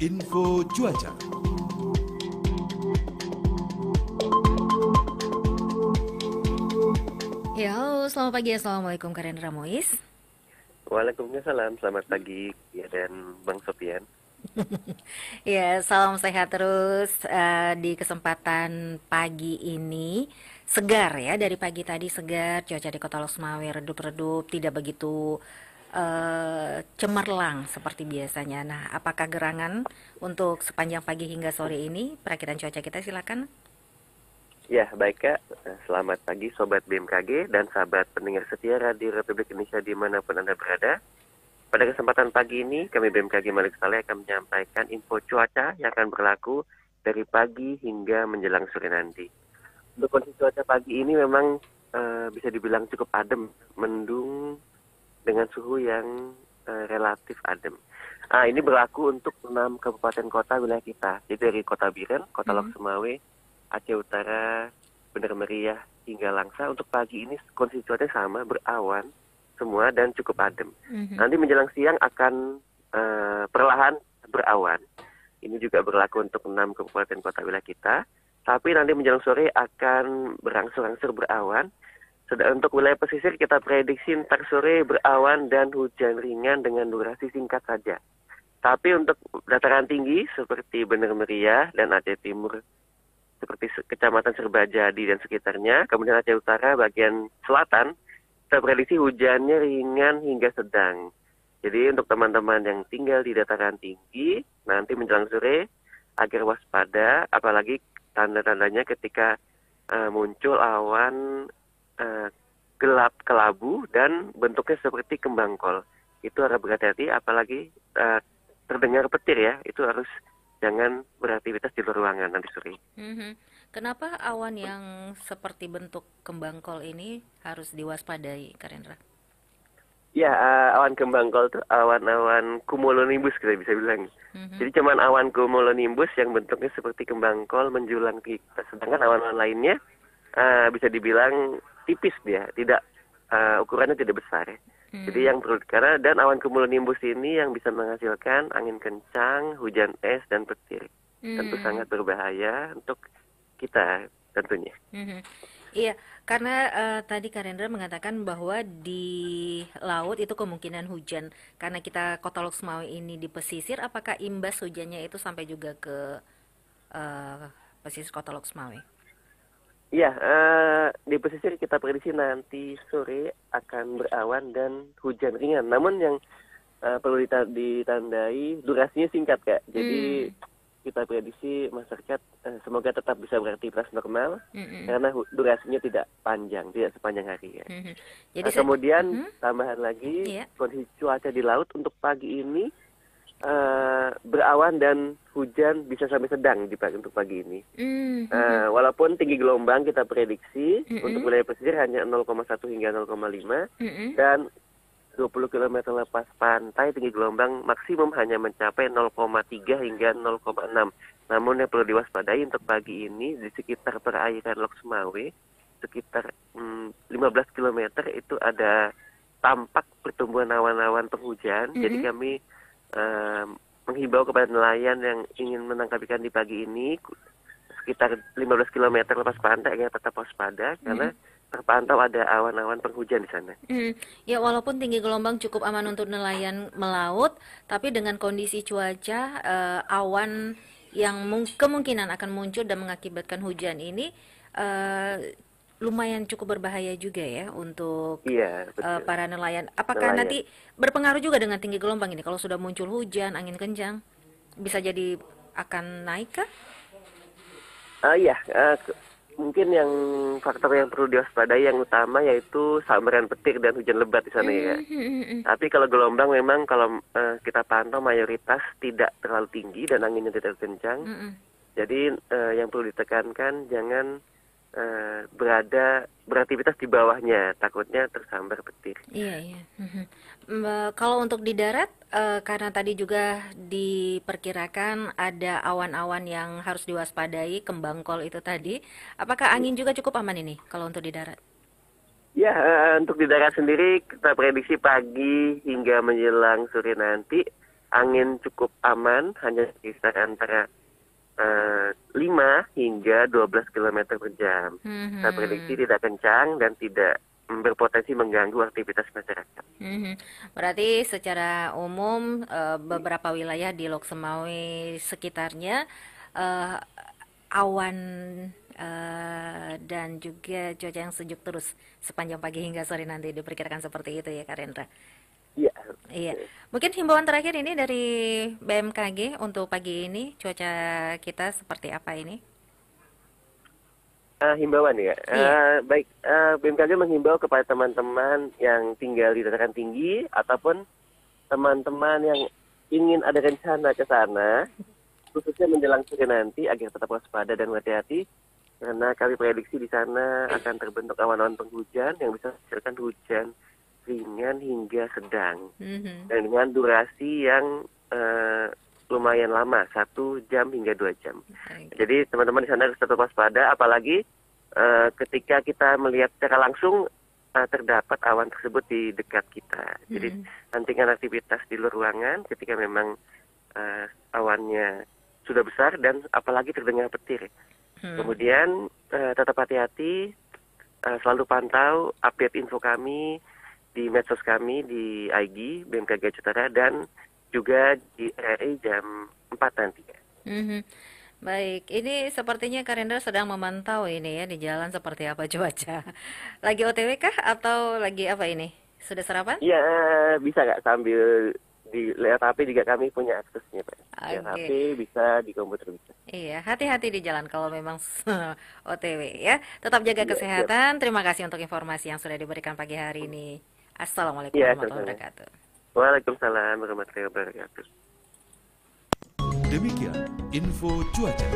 Info cuaca. Ya, halo, selamat pagi. Assalamualaikum Karen Ramois. Waalaikumsalam, selamat pagi ya dan Bang Sofian. Ya, salam sehat terus di kesempatan pagi ini. Segar ya, dari pagi tadi segar, cuaca di Kota Losmawe redup-redup, tidak begitu cemerlang seperti biasanya. Nah, apakah gerangan untuk sepanjang pagi hingga sore ini? Perakitan cuaca kita silakan. Ya, baik Kak. Selamat pagi Sobat BMKG dan sahabat pendengar setia Radio Republik Indonesia dimanapun Anda berada. Pada kesempatan pagi ini, kami BMKG Malik Saleh akan menyampaikan info cuaca yang akan berlaku dari pagi hingga menjelang sore nanti. Untuk kondisi cuaca pagi ini memang bisa dibilang cukup adem, mendung dengan suhu yang relatif adem. Ini berlaku untuk 6 kabupaten kota wilayah kita, jadi dari Kota Biren, Kota Lok Sumawe, Aceh Utara, Bener Meriah, hingga Langsa. Untuk pagi ini kondisi cuaca sama, berawan semua dan cukup adem. Nanti menjelang siang akan perlahan berawan. Ini juga berlaku untuk 6 kabupaten kota wilayah kita. Tapi nanti menjelang sore akan berangsur-angsur berawan. Sedang untuk wilayah pesisir kita prediksi ntar sore berawan dan hujan ringan dengan durasi singkat saja. Tapi untuk dataran tinggi seperti Bener Meriah dan Aceh Timur, seperti Kecamatan Serbajadi dan sekitarnya, kemudian Aceh Utara bagian selatan, kita prediksi hujannya ringan hingga sedang. Jadi untuk teman-teman yang tinggal di dataran tinggi, nanti menjelang sore agar waspada, apalagi tanda-tandanya ketika muncul awan gelap kelabu dan bentuknya seperti kembang kol. Itu harus berhati-hati, apalagi terdengar petir ya, itu harus jangan beraktivitas di luar ruangan nanti sore. Kenapa awan yang seperti bentuk kembang kol ini harus diwaspadai, Karendra? Ya, awan kembang kol itu awan-awan cumulonimbus kita bisa bilang. Jadi cuman awan cumulonimbus yang bentuknya seperti kembang kol menjulang ke kita. Sedangkan awan-awan lainnya bisa dibilang tipis dia, tidak ukurannya tidak besar ya. Jadi yang perlu karena dan awan cumulonimbus ini yang bisa menghasilkan angin kencang, hujan es dan petir. Tentu sangat berbahaya untuk kita tentunya. Iya, karena tadi Karendra mengatakan bahwa di laut itu kemungkinan hujan. Karena kita Kota Lok Sumawe ini di pesisir, apakah imbas hujannya itu sampai juga ke pesisir Kota Lok Sumawe? Iya, di pesisir kita prediksi nanti sore akan berawan dan hujan ringan. Namun yang perlu ditandai durasinya singkat Kak. Jadi kita prediksi masyarakat semoga tetap bisa beraktivitas normal karena durasinya tidak panjang, tidak sepanjang hari ya. Jadi kemudian tambahan lagi kondisi cuaca di laut untuk pagi ini berawan dan hujan bisa sampai sedang untuk pagi ini. Walaupun tinggi gelombang kita prediksi untuk wilayah pesisir hanya 0,1 hingga 0,5 dan 20 km lepas pantai tinggi gelombang maksimum hanya mencapai 0,3 hingga 0,6. Namun yang perlu diwaspadai untuk pagi ini di sekitar perairan Lok Sumawe sekitar 15 km itu ada tampak pertumbuhan awan-awan penghujan. Jadi kami menghimbau kepada nelayan yang ingin menangkap ikan di pagi ini sekitar 15 km lepas pantai agar tetap waspada karena terpantau ada awan-awan penghujan di sana. Ya, walaupun tinggi gelombang cukup aman untuk nelayan melaut, tapi dengan kondisi cuaca awan yang kemungkinan akan muncul dan mengakibatkan hujan ini lumayan cukup berbahaya juga ya untuk para nelayan. Apakah nanti berpengaruh juga dengan tinggi gelombang ini? Kalau sudah muncul hujan, angin kencang, bisa jadi akan naik kah? Mungkin yang faktor yang perlu diwaspadai yang utama yaitu sambaran petir dan hujan lebat di sana ya. Tapi kalau gelombang memang kalau kita pantau mayoritas tidak terlalu tinggi dan anginnya tidak kencang. Jadi yang perlu ditekankan jangan beraktivitas di bawahnya, takutnya tersambar petir. Iya. Kalau untuk di darat, karena tadi juga diperkirakan ada awan-awan yang harus diwaspadai, kembang kol itu tadi, apakah angin juga cukup aman ini kalau untuk di darat? Ya, untuk di darat sendiri kita prediksi pagi hingga menjelang sore nanti angin cukup aman, hanya sekitar antara 5 hingga 12 kilometer per jam. Saya prediksi Mhm. tidak kencang dan tidak berpotensi mengganggu aktivitas masyarakat. Mhm. Berarti secara umum beberapa wilayah di Lok Sumawe sekitarnya eh, awan dan juga cuaca yang sejuk terus sepanjang pagi hingga sore nanti diperkirakan seperti itu ya Kak Rendra. Iya, Iya, mungkin himbauan terakhir ini dari BMKG untuk pagi ini cuaca kita seperti apa ini? himbauan ya. Iya. Baik, BMKG menghimbau kepada teman-teman yang tinggal di dataran tinggi ataupun teman-teman yang ingin ada rencana ke sana, khususnya menjelang sore nanti agar tetap waspada dan hati-hati karena kami prediksi di sana akan terbentuk awan-awan penghujan yang bisa menghasilkan hujan ringan hingga sedang Mhm. dan dengan durasi yang lumayan lama, 1 jam hingga 2 jam. Oke. Jadi teman-teman di sana harus tetap waspada, apalagi ketika kita melihat secara langsung terdapat awan tersebut di dekat kita. Jadi Mhm. hentikan aktivitas di luar ruangan ketika memang awannya sudah besar dan apalagi terdengar petir. Hmm. Kemudian tetap hati-hati, selalu pantau update info kami di medsos kami di IG BMKG Cetera dan juga di RRI jam 4 nanti. Mhm. Baik, ini sepertinya Karindra sedang memantau ini ya di jalan seperti apa cuaca. Lagi OTW kah atau lagi apa ini? Sudah sarapan? Iya, bisa nggak sambil di lewat HP juga kami punya aksesnya, Pak. Lewat HP Oke. bisa, di komputer bisa. Iya, hati-hati di jalan kalau memang OTW ya. Tetap jaga Iya, siap. kesehatan. Terima kasih untuk informasi yang sudah diberikan pagi hari ini. Assalamualaikum Iya, warahmatullahi sama-sama. wabarakatuh. Waalaikumsalam warahmatullahi wabarakatuh. Demikian info cuaca.